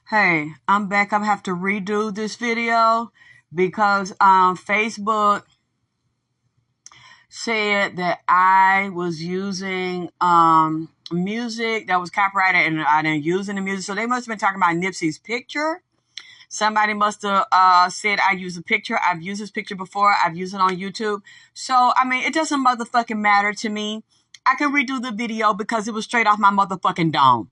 Hey, I'm back. I'm gonna have to redo this video because Facebook said that I was using music that was copyrighted and I didn't use any music. So they must have been talking about Nipsey's picture. Somebody must have said I use a picture. I've used this picture before. I've used it on YouTube. So, I mean, it doesn't motherfucking matter to me. I can redo the video because it was straight off my motherfucking dome.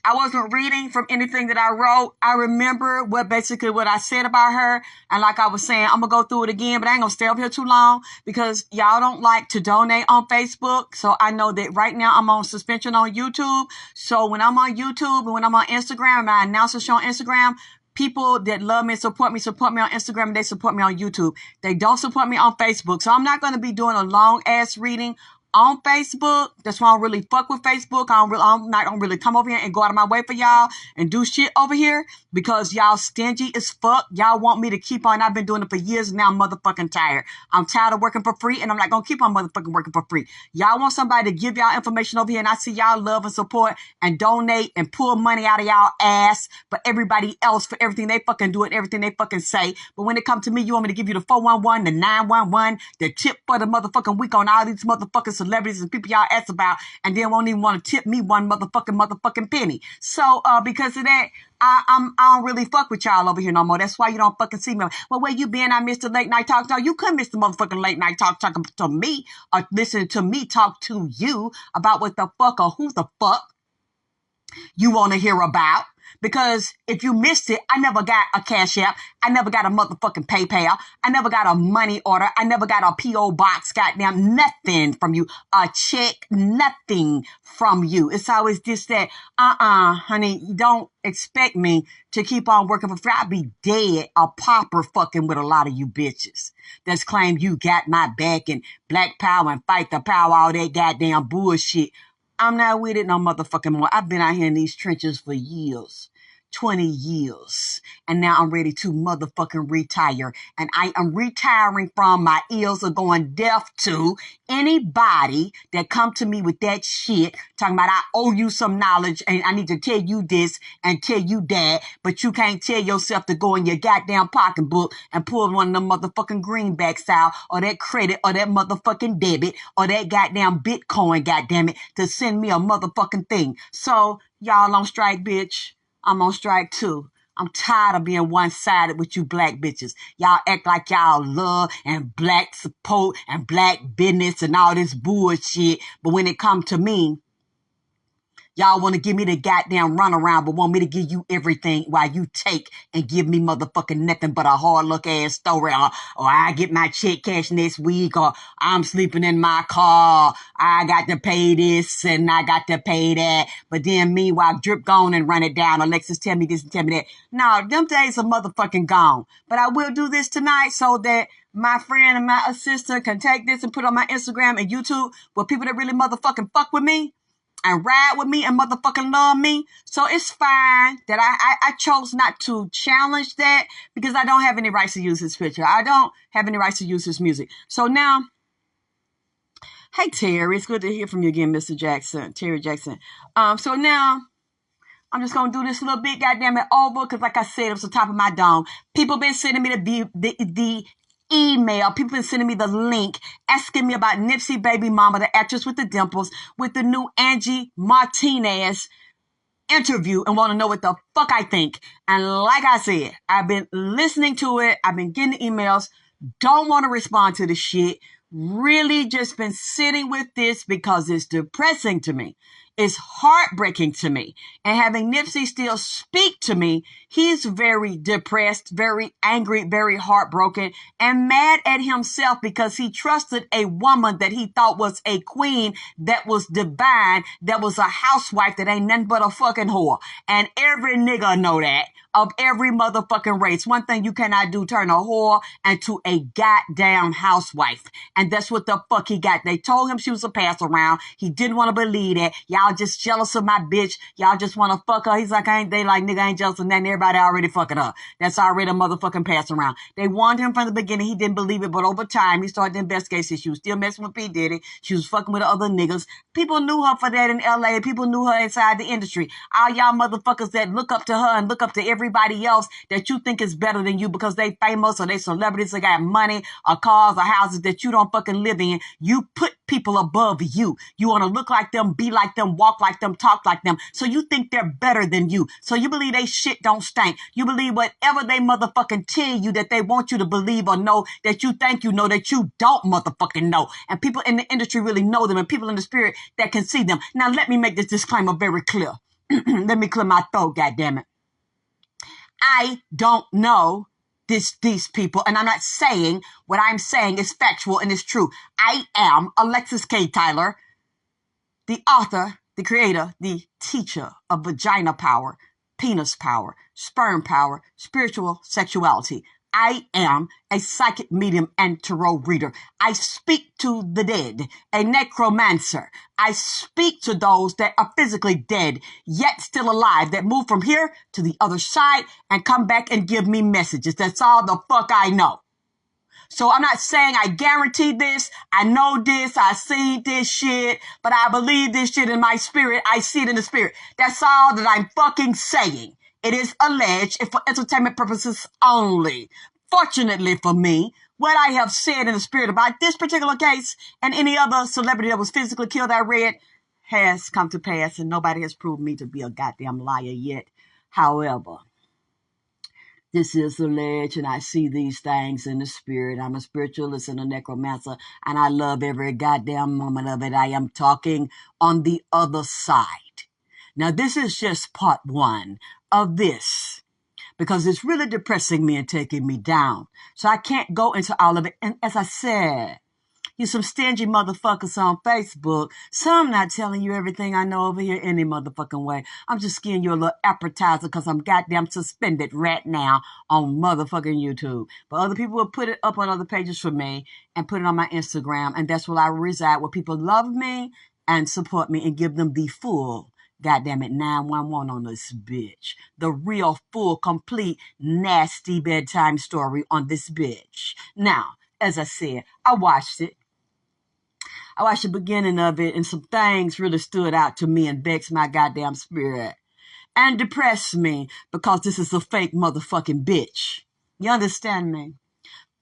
I wasn't reading from anything that I wrote. I remember what I said about her. And like I was saying, I'm going to go through it again, but I ain't going to stay up here too long because y'all don't like to donate on Facebook. So I know that right now I'm on suspension on YouTube. So when I'm on YouTube and when I'm on Instagram and I announce a show on Instagram, people that love me and support me on Instagram and they support me on YouTube. They don't support me on Facebook. So I'm not going to be doing a long ass reading on Facebook. That's why I don't really fuck with Facebook. I'm not gonna really come over here and go out of my way for y'all and do shit over here because y'all stingy as fuck. Y'all want me to keep on. I've been doing it for years and now I'm motherfucking tired. I'm tired of working for free and I'm not gonna keep on motherfucking working for free. Y'all want somebody to give y'all information over here and I see y'all love and support and donate and pull money out of y'all ass for everybody else for everything they fucking do and everything they fucking say. But when it comes to me, you want me to give you the 411, the 911, the tip for the motherfucking week on all these motherfucking celebrities and people y'all ask about, and then won't even want to tip me one motherfucking penny. So, because of that, I don't really fuck with y'all over here no more. That's why you don't fucking see me. Well, where you been? I missed the late night talk. No, you couldn't miss the motherfucking late night talk talking to me or listening to me talk to you about what the fuck or who the fuck you want to hear about. Because if you missed it, I never got a Cash App. I never got a motherfucking PayPal. I never got a money order. I never got a P.O. box, goddamn, nothing from you. A check, nothing from you. It's always just that, honey, you don't expect me to keep on working for free. I'll be dead, a pauper fucking with a lot of you bitches that's claim you got my back and black power and fight the power, all that goddamn bullshit. I'm not with it no motherfucking more. I've been out here in these trenches for years. 20 years. And now I'm ready to motherfucking retire. And I am retiring from my ears are going deaf to anybody that come to me with that shit, talking about I owe you some knowledge and I need to tell you this and tell you that, but you can't tell yourself to go in your goddamn pocketbook and pull one of them motherfucking greenbacks out or that credit or that motherfucking debit or that goddamn Bitcoin, goddammit, to send me a motherfucking thing. So y'all on strike, bitch. I'm on strike too. I'm tired of being one-sided with you black bitches. Y'all act like y'all love and black support and black business and all this bullshit. But when it comes to me, y'all want to give me the goddamn runaround, but want me to give you everything while you take and give me motherfucking nothing but a hard look ass story. Or I get my check cash next week, or I'm sleeping in my car. I got to pay this and I got to pay that. But then meanwhile, drip gone and run it down. Alexyss, tell me this and tell me that. No, them days are motherfucking gone. But I will do this tonight so that my friend and my assistant can take this and put it on my Instagram and YouTube with people that really motherfucking fuck with me and ride with me and motherfucking love me. So it's fine that I chose not to challenge that because I don't have any rights to use his picture. I don't have any rights to use his music. So now, hey, Terry, it's good to hear from you again, Mr. Jackson, Terry Jackson. So now, I'm just going to do this a little bit, goddamn it, over, because like I said, it was the top of my dome. People been sending me the email. People been sending me the link asking me about Nipsey baby mama, the actress with the dimples, with the new Angie Martinez interview and want to know what the fuck I think. And like I said, I've been listening to it. I've been getting emails. Don't want to respond to the shit. Really just been sitting with this because it's depressing to me. It's heartbreaking to me. And having Nipsey still speak to me, he's very depressed, very angry, very heartbroken, and mad at himself because he trusted a woman that he thought was a queen, that was divine, that was a housewife that ain't nothing but a fucking whore. And every nigga know that. of every motherfucking race. One thing you cannot do, turn a whore into a goddamn housewife. And that's what the fuck he got. They told him she was a pass around. He didn't want to believe that. Y'all just jealous of my bitch. Y'all just want to fuck her. He's like, they like, nigga, I ain't jealous of nothing. Everybody already fucking her. That's already a motherfucking pass around. They warned him from the beginning. He didn't believe it, but over time, he started to investigate. She was still messing with P. Diddy. She was fucking with the other niggas. People knew her for that in LA. People knew her inside the industry. All y'all motherfuckers that look up to her and look up to everybody else that you think is better than you because they famous or they celebrities or got money or cars or houses that you don't fucking live in. You put people above you. You want to look like them, be like them, walk like them, talk like them. So you think they're better than you. So you believe they shit don't stink. You believe whatever they motherfucking tell you that they want you to believe or know that you think you know that you don't motherfucking know. And people in the industry really know them and people in the spirit that can see them. Now let me make this disclaimer very clear. Let me clear my throat, goddammit. I don't know these people, and I'm not saying what I'm saying is factual and is true. I am Alexyss K. Tylor, the author, the creator, the teacher of vagina power, penis power, sperm power, spiritual sexuality. I am a psychic medium and tarot reader. I speak to the dead, a necromancer. I speak to those that are physically dead, yet still alive, that move from here to the other side and come back and give me messages. That's all the fuck I know. So I'm not saying I guarantee this, I know this, I see this shit, but I believe this shit in my spirit. I see it in the spirit. That's all that I'm fucking saying. It is alleged and for entertainment purposes only. Fortunately for me, what I have said in the spirit about this particular case and any other celebrity that was physically killed I read has come to pass, and nobody has proved me to be a goddamn liar yet. However, this is alleged, and I see these things in the spirit. I'm a spiritualist and a necromancer, and I love every goddamn moment of it. I am talking on the other side. Now, this is just part one of this, because it's really depressing me and taking me down. So I can't go into all of it. And as I said, you some stingy motherfuckers on Facebook. Some not telling you everything I know over here any motherfucking way. I'm just giving you a little appetizer because I'm goddamn suspended right now on motherfucking YouTube. But other people will put it up on other pages for me and put it on my Instagram. And that's where I reside, where people love me and support me and give them the full goddamn it, 911 on this bitch. The real, full, complete, nasty bedtime story on this bitch. Now, as I said, I watched it. I watched the beginning of it, and some things really stood out to me and vexed my goddamn spirit. And depressed me, because this is a fake motherfucking bitch. You understand me?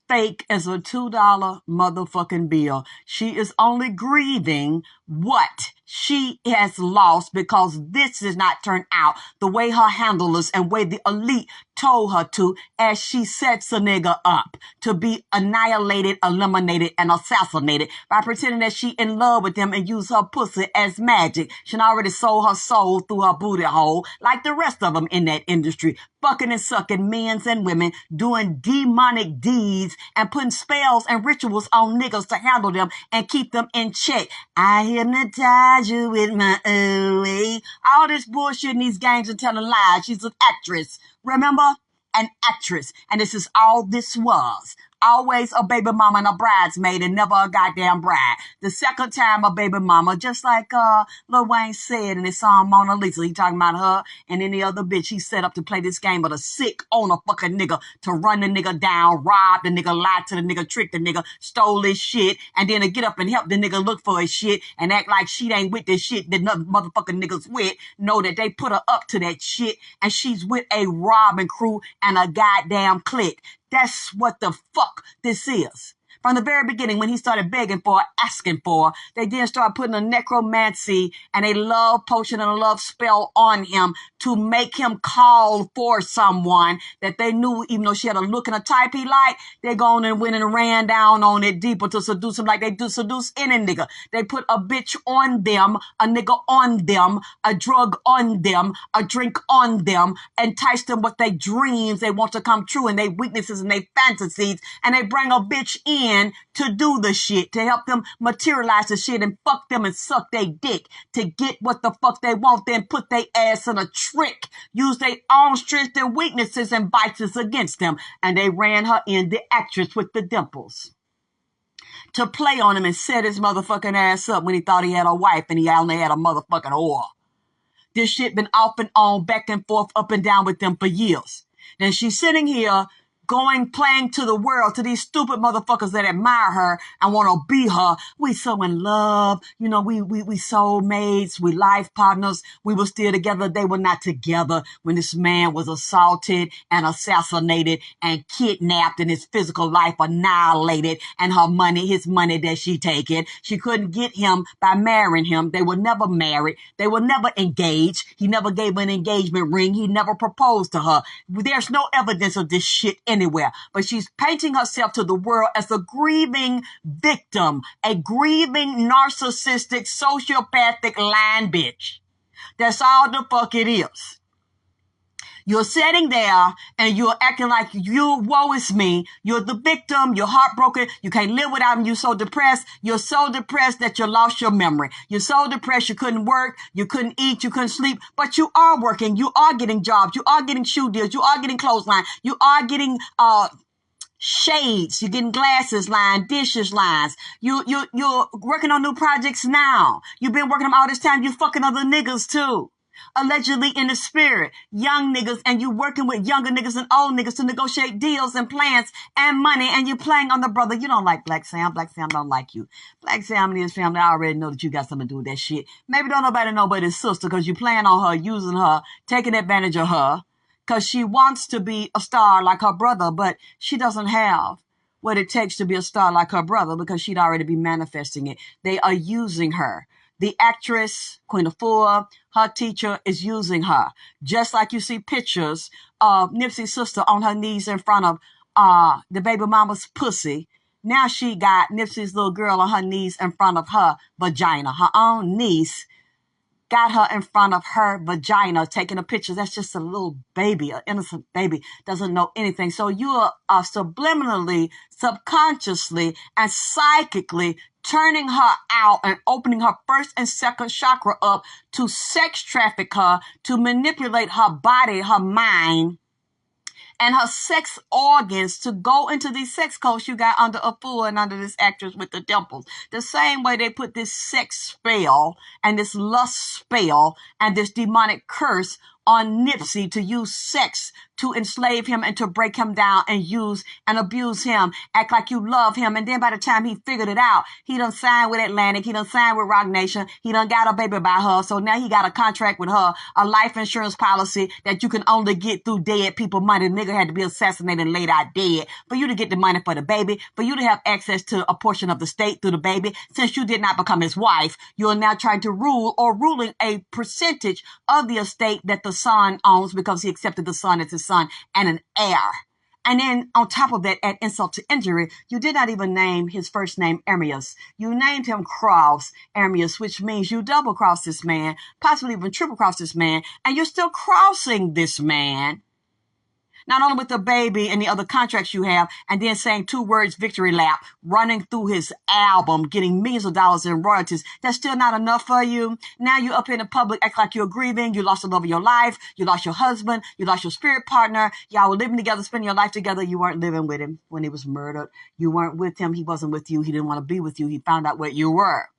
Fake as a $2 motherfucking bill. She is only grieving what she has lost because this did not turn out the way her handlers and way the elite told her to, as she sets a nigga up to be annihilated, eliminated, and assassinated by pretending that she in love with him and use her pussy as magic. She already sold her soul through her booty hole like the rest of them in that industry, fucking and sucking men and women, doing demonic deeds and putting spells and rituals on niggas to handle them and keep them in check. I hypnotize you with my way. All this bullshit in these games and telling lies. She's an actress. Remember? An actress. And this is all this was. Always a baby mama and a bridesmaid and never a goddamn bride. The second time a baby mama, just like Lil Wayne said in his song Mona Lisa. He talking about her and any other bitch he set up to play this game, but a sick owner fucking nigga to run the nigga down, rob the nigga, lie to the nigga, trick the nigga, stole his shit, and then to get up and help the nigga look for his shit and act like she ain't with this shit that motherfucking niggas with. Know that they put her up to that shit and she's with a robbing crew and a goddamn clique. That's what the fuck this is. From the very beginning, when he started begging for, asking for, they then started putting a necromancy and a love potion and a love spell on him to make him call for someone that they knew, even though she had a look and a type he liked, they gone and went and ran down on it deeper to seduce him like they do seduce any nigga. They put a bitch on them, a nigga on them, a drug on them, a drink on them, entice them with their dreams they want to come true and their weaknesses and their fantasies, and they bring a bitch in to do the shit, to help them materialize the shit and fuck them and suck their dick to get what the fuck they want, then put their ass in a trick, used their own strengths and weaknesses and vices against them. And they ran her in, the actress with the dimples, to play on him and set his motherfucking ass up when he thought he had a wife and he only had a motherfucking whore. This shit been off and on, back and forth, up and down with them for years. Then she's sitting here playing to the world, to these stupid motherfuckers that admire her and want to be her. We so in love. You know, we soulmates. We life partners. We were still together. They were not together when this man was assaulted and assassinated and kidnapped and his physical life annihilated and his money that she taken. She couldn't get him by marrying him. They were never married. They were never engaged. He never gave an engagement ring. He never proposed to her. There's no evidence of this shit anywhere, but she's painting herself to the world as a grieving victim, a grieving, narcissistic, sociopathic lying bitch. That's all the fuck it is. You're sitting there and you're acting like woe is me. You're the victim. You're heartbroken. You can't live without him. You're so depressed. You're so depressed that you lost your memory. You're so depressed you couldn't work. You couldn't eat. You couldn't sleep. But you are working. You are getting jobs. You are getting shoe deals. You are getting clothesline. You are getting shades. You're getting glasses line, dishes lines. You're working on new projects now. You've been working them all this time. You're fucking other niggas too. Allegedly in the spirit, young niggas, and you working with younger niggas and old niggas to negotiate deals and plans and money, and you playing on the brother. You don't like Black Sam. Black Sam don't like you. Black Sam and his family, I already know that you got something to do with that shit. Maybe don't nobody know but his sister, because you playing on her, using her, taking advantage of her, because she wants to be a star like her brother, but she doesn't have what it takes to be a star like her brother, because she'd already be manifesting it. They are using her. The actress, Queen Afua, her teacher is using her. Just like you see pictures of Nipsey's sister on her knees in front of the baby mama's pussy. Now she got Nipsey's little girl on her knees in front of her vagina. Her own niece got her in front of her vagina, taking a picture. That's just a little baby, an innocent baby, doesn't know anything. So you are subliminally, subconsciously, and psychically turning her out and opening her first and second chakra up to sex traffic her, to manipulate her body, her mind, and her sex organs to go into these sex cults you got under Afua and under this actress with the dimples. The same way they put this sex spell and this lust spell and this demonic curse on Nipsey to use sex to enslave him and to break him down and use and abuse him, act like you love him. And then by the time he figured it out, he done signed with Atlantic, he done signed with Roc Nation, he done got a baby by her. So now he got a contract with her, a life insurance policy that you can only get through dead people money. The nigga had to be assassinated and laid out dead for you to get the money for the baby, for you to have access to a portion of the state through the baby. Since you did not become his wife, you are now trying to rule or ruling a percentage of the estate that the son owns, because he accepted the son as his son and an heir. And then on top of that, add insult to injury, you did not even name his first name Ermias. You named him Cross Ermias, which means you double cross this man, possibly even triple cross this man, and you're still crossing this man. Not only with the baby and the other contracts you have, and then saying 2 words, victory lap, running through his album, getting millions of dollars in royalties. That's still not enough for you. Now you're up in the public, act like you're grieving. You lost the love of your life. You lost your husband. You lost your spirit partner. Y'all were living together, spending your life together. You weren't living with him when he was murdered. You weren't with him. He wasn't with you. He didn't want to be with you. He found out where you were.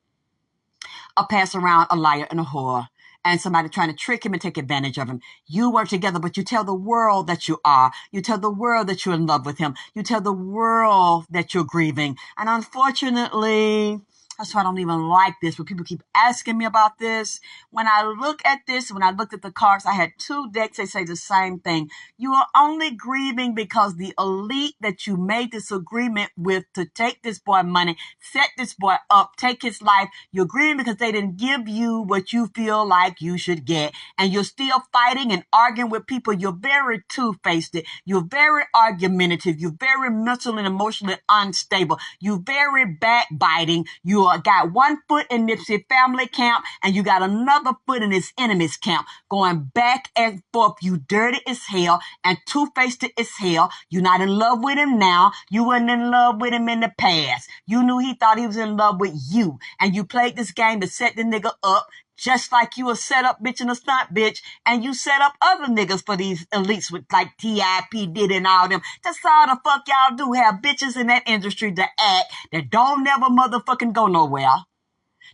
A pass around, a liar, and a whore. And somebody trying to trick him and take advantage of him. You weren't together, but you tell the world that you are. You tell the world that you're in love with him. You tell the world that you're grieving. And unfortunately, that's why I don't even like this, but people keep asking me about this. When I look at this, when I looked at the cards, I had 2 decks. They say the same thing. You are only grieving because the elite that you made this agreement with to take this boy money, set this boy up, take his life, you're grieving because they didn't give you what you feel like you should get. And you're still fighting and arguing with people. You're very two-faced. You're very argumentative. You're very mentally and emotionally unstable. You're very backbiting. You got 1 foot in Nipsey family camp and you got another foot in his enemy's camp, going back and forth. You dirty as hell and two-faced as hell. You're not in love with him now. You weren't in love with him in the past. You knew he thought he was in love with you, and you played this game to set the nigga up, Just like you a set up bitch and a stunt bitch, and you set up other niggas for these elites with like T.I.P. Diddy and all them. That's all the fuck y'all do. Have bitches in that industry to act that don't never motherfucking go nowhere.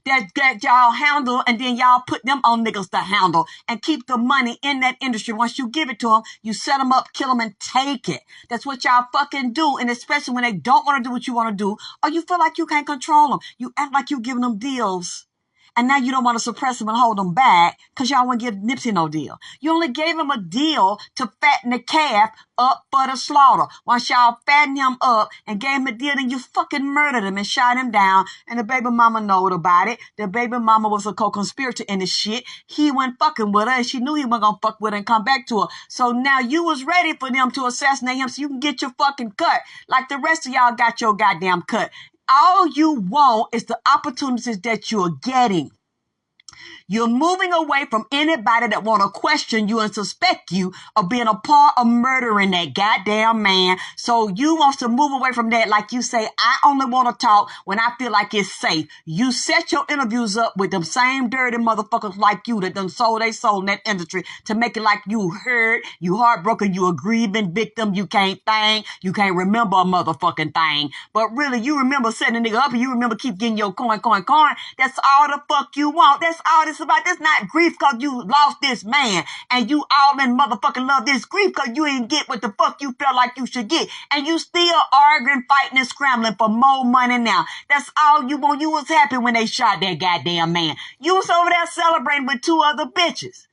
That y'all handle, and then y'all put them on niggas to handle and keep the money in that industry. Once you give it to them, you set them up, kill them, and take it. That's what y'all fucking do. And especially when they don't want to do what you want to do, or you feel like you can't control them. You act like you giving them deals. And now you don't want to suppress them and hold them back because y'all won't give Nipsey no deal. You only gave him a deal to fatten the calf up for the slaughter. Once y'all fattened him up and gave him a deal, then you fucking murdered him and shot him down. And the baby mama knowed about it. The baby mama was a co-conspirator in this shit. He wasn't fucking with her, and she knew he wasn't gonna fuck with her and come back to her. So now you was ready for them to assassinate him so you can get your fucking cut. Like the rest of y'all got your goddamn cut. All you want is the opportunities that you're getting. You're moving away from anybody that want to question you and suspect you of being a part of murdering that goddamn man. So you want to move away from that. Like you say, I only want to talk when I feel like it's safe. You set your interviews up with them same dirty motherfuckers like you that done sold they soul in that industry to make it like you hurt, you heartbroken, you a grieving victim, you can't think, you can't remember a motherfucking thing. But really, you remember setting a nigga up and you remember keep getting your coin. That's all the fuck you want. That's all this about. This not grief because you lost this man and you all in motherfucking love. This grief because you didn't get what the fuck you felt like you should get. And you still arguing, fighting, and scrambling for more money now. That's all you want. You was happy when they shot that goddamn man. You was over there celebrating with two other bitches.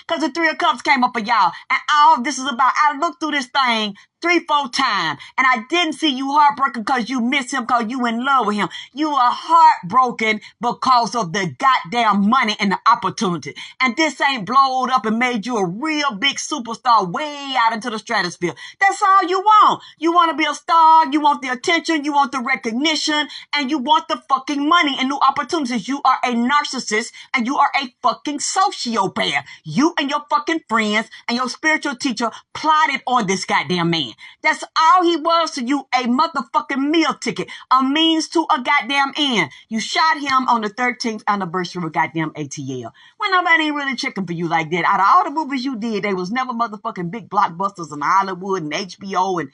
Because the Three of Cups came up for y'all. And all this is about, I looked through this thing 3-4 times. And I didn't see you heartbroken because you miss him, because you in love with him. You are heartbroken because of the goddamn money and the opportunity. And this ain't blowed up and made you a real big superstar way out into the stratosphere. That's all you want. You want to be a star. You want the attention. You want the recognition. And you want the fucking money and new opportunities. You are a narcissist and you are a fucking sociopath. You and your fucking friends and your spiritual teacher plotted on this goddamn man. That's all he was to you, a motherfucking meal ticket, a means to a goddamn end. You shot him on the 13th anniversary of goddamn ATL. When nobody ain't really checking for you like that. Out of all the movies you did, they was never motherfucking big blockbusters in Hollywood and HBO and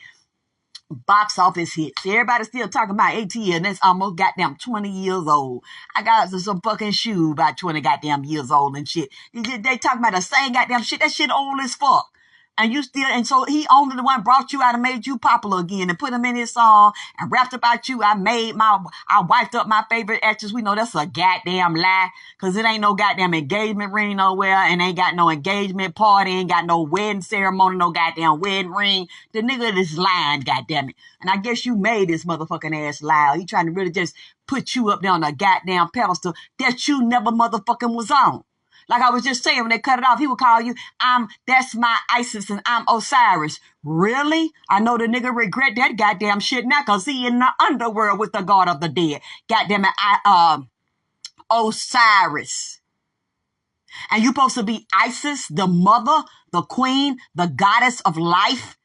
box office hits. Everybody still talking about ATL, and that's almost goddamn 20 years old. I got some fucking shoe about 20 goddamn years old and shit. They talking about the same goddamn shit. That shit old as fuck. And you still, and so he only the one brought you out and made you popular again and put him in his song and rapped about you. I wiped up my favorite actress. We know that's a goddamn lie because it ain't no goddamn engagement ring nowhere and ain't got no engagement party, ain't got no wedding ceremony, no goddamn wedding ring. The nigga is lying, goddamn it. And I guess you made this motherfucking ass lie. He trying to really just put you up there on a goddamn pedestal that you never motherfucking was on. Like I was just saying, when they cut it off, he would call you, that's my Isis and I'm Osiris. Really? I know the nigga regret that goddamn shit now because he in the underworld with the God of the dead. Goddamn it, Osiris. And you supposed to be Isis, the mother, the queen, the goddess of life,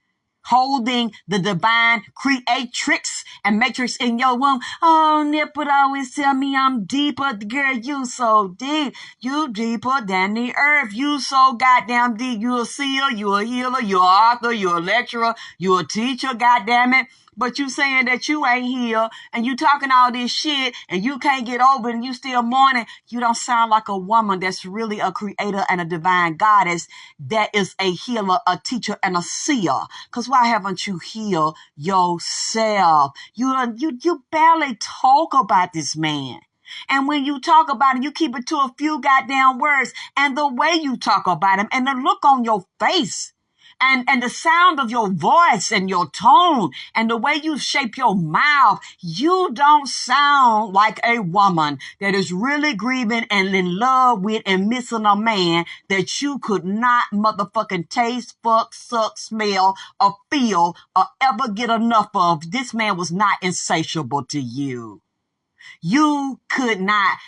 holding the divine creatrix and matrix in your womb. Oh, Nip would always tell me I'm deeper. Girl, you so deep. You deeper than the earth. You so goddamn deep. You a seer, you a healer, you a author, you a lecturer, you a teacher, goddamn it. But you saying that you ain't here and you talking all this shit and you can't get over it and you still mourning. You don't sound like a woman that's really a creator and a divine goddess that is a healer, a teacher, and a seer. Because why haven't you healed yourself? You barely talk about this man. And when you talk about it, you keep it to a few goddamn words. And the way you talk about him and the look on your face. And the sound of your voice and your tone and the way you shape your mouth, you don't sound like a woman that is really grieving and in love with and missing a man that you could not motherfucking taste, fuck, suck, smell, or feel, or ever get enough of. This man was not insatiable to you. You could not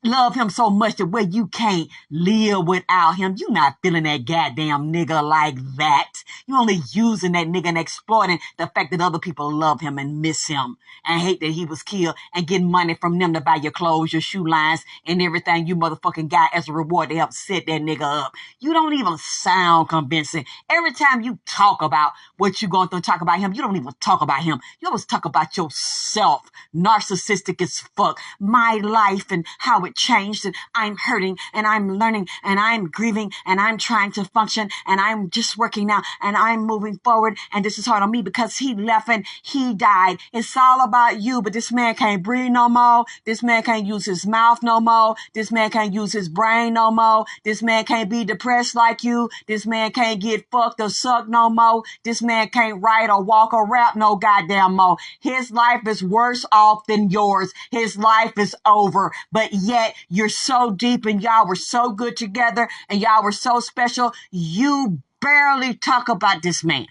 love him so much that where you can't live without him. You not feeling that goddamn nigga like that. You only using that nigga and exploiting the fact that other people love him and miss him and hate that he was killed and getting money from them to buy your clothes, your shoe lines, and everything you motherfucking got as a reward to help set that nigga up. You don't even sound convincing. Every time you talk about what you going through and talk about him, you don't even talk about him. You always talk about yourself. Narcissistic as fuck. My life and how it changed, and I'm hurting and I'm learning and I'm grieving and I'm trying to function and I'm just working now and I'm moving forward, and this is hard on me because he left and he died. It's all about you, but this man can't breathe no more. This man can't use his mouth no more. This man can't use his brain no more. This man can't be depressed like you. This man can't get fucked or sucked no more. This man can't write or walk or rap no goddamn more. His life is worse off than yours. His life is over, but yet you're so deep and y'all were so good together and y'all were so special. You barely talk about this man.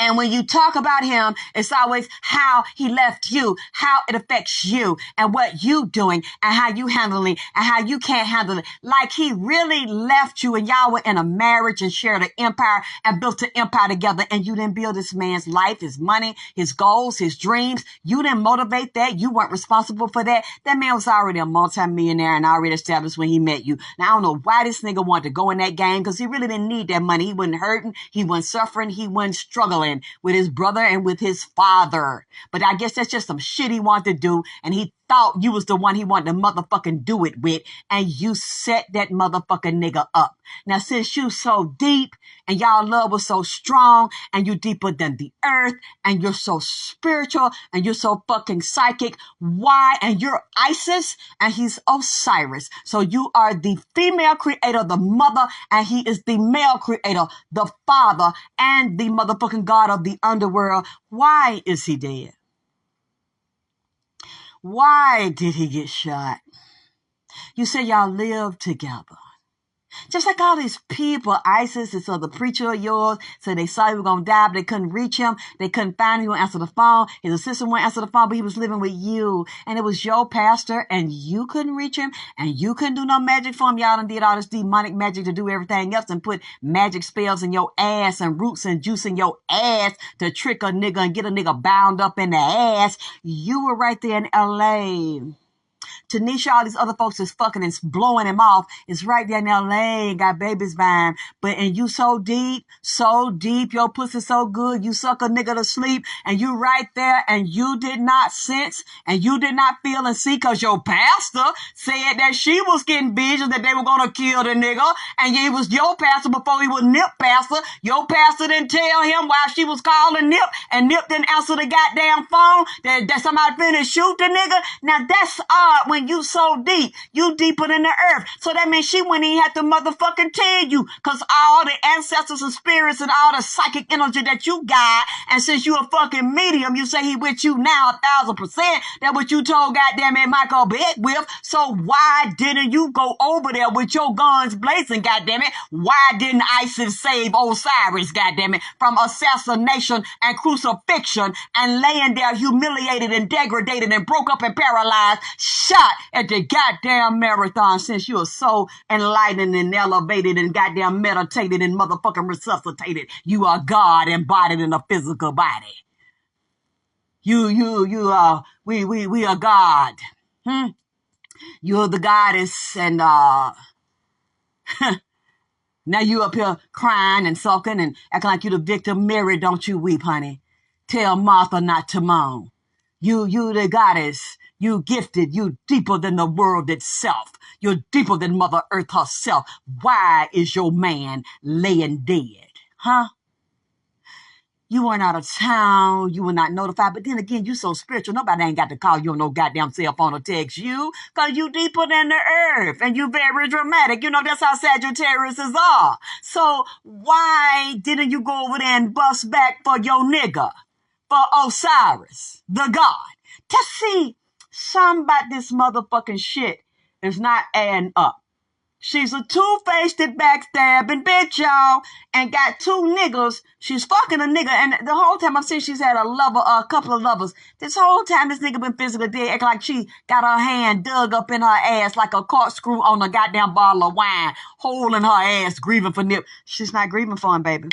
And when you talk about him, it's always how he left you, how it affects you, and what you doing, and how you handling it, and how you can't handle it. Like he really left you, and y'all were in a marriage and shared an empire and built an empire together, and you didn't build this man's life, his money, his goals, his dreams. You didn't motivate that. You weren't responsible for that. That man was already a multimillionaire and already established when he met you. Now, I don't know why this nigga wanted to go in that game, because he really didn't need that money. He wasn't hurting. He wasn't suffering. He wasn't struggling with his brother and with his father. But I guess that's just some shit he wanted to do, and he thought you was the one he wanted to motherfucking do it with, and you set that motherfucking nigga up. Now, since you so deep and y'all love was so strong and you deeper than the earth and you're so spiritual and you're so fucking psychic, why? And you're Isis and he's Osiris. So you are the female creator, the mother, and he is the male creator, the father, and the motherfucking god of the underworld. Why is he dead? Why did he get shot? You say y'all live together. Just like all these people, Isis, this other preacher of yours, so they saw he was going to die, but they couldn't reach him. They couldn't find him. He wouldn't answer the phone. His assistant wouldn't answer the phone, but he was living with you. And it was your pastor, and you couldn't reach him, and you couldn't do no magic for him. Y'all done did all this demonic magic to do everything else and put magic spells in your ass and roots and juice in your ass to trick a nigga and get a nigga bound up in the ass. You were right there in L.A., Tanisha, all these other folks is fucking and blowing him off. It's right there in LA and got babies by him. And you so deep, your pussy so good, you suck a nigga to sleep, and you right there, and you did not sense, and you did not feel and see, because your pastor said that she was getting visions that they were going to kill the nigga, and it was your pastor before he was Nip pastor. Your pastor didn't tell him while she was calling Nip, and Nip didn't answer the goddamn phone, that somebody finna shoot the nigga. Now that's odd when you so deep. You deeper than the earth. So that means she wouldn't even have to motherfucking tell you, because all the ancestors and spirits and all the psychic energy that you got, and since you a fucking medium, you say he with you now 1,000%. That what you told goddamn it Michael Beckwith. So why didn't you go over there with your guns blazing, goddamn it? Why didn't ISIS save Osiris, goddamn it, from assassination and crucifixion and laying there humiliated and degraded and broke up and paralyzed, shot at the goddamn marathon, since you are so enlightened and elevated and goddamn meditated and motherfucking resuscitated? You are God embodied in a physical body. We are God. You're the goddess, and now you up here crying and sulking and acting like you the victim. Mary, don't you weep, honey. Tell Martha not to moan. You the goddess. You gifted. You deeper than the world itself. You're deeper than Mother Earth herself. Why is your man laying dead? Huh? You weren't out of town. You were not notified. But then again, you so spiritual. Nobody ain't got to call you on no goddamn cell phone or text you, because you deeper than the earth. And you very dramatic. You know, that's how Sagittarius are. So why didn't you go over there and bust back for your nigga? For Osiris, the god? To see, something about this motherfucking shit is not adding up. She's a two-faced backstabbing bitch, y'all, and got two niggas. She's fucking a nigga, and the whole time I'm saying she's had a couple of lovers. This whole time this nigga been physically dead, acting like she got her hand dug up in her ass like a corkscrew on a goddamn bottle of wine, holding her ass, grieving for Nip. She's not grieving for him, baby.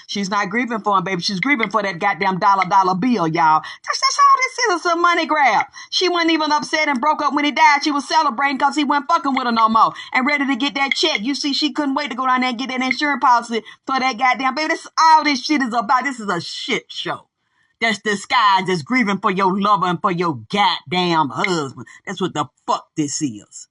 She's not grieving for him, baby. She's grieving for that goddamn dollar bill, y'all. That's all this is. It's a money grab. She wasn't even upset and broke up when he died. She was celebrating because he wasn't fucking with her no more and ready to get that check. You see, she couldn't wait to go down there and get that insurance policy for that goddamn baby. This all this shit is about. This is a shit show. That's disguised as grieving for your lover and for your goddamn husband. That's what the fuck this is.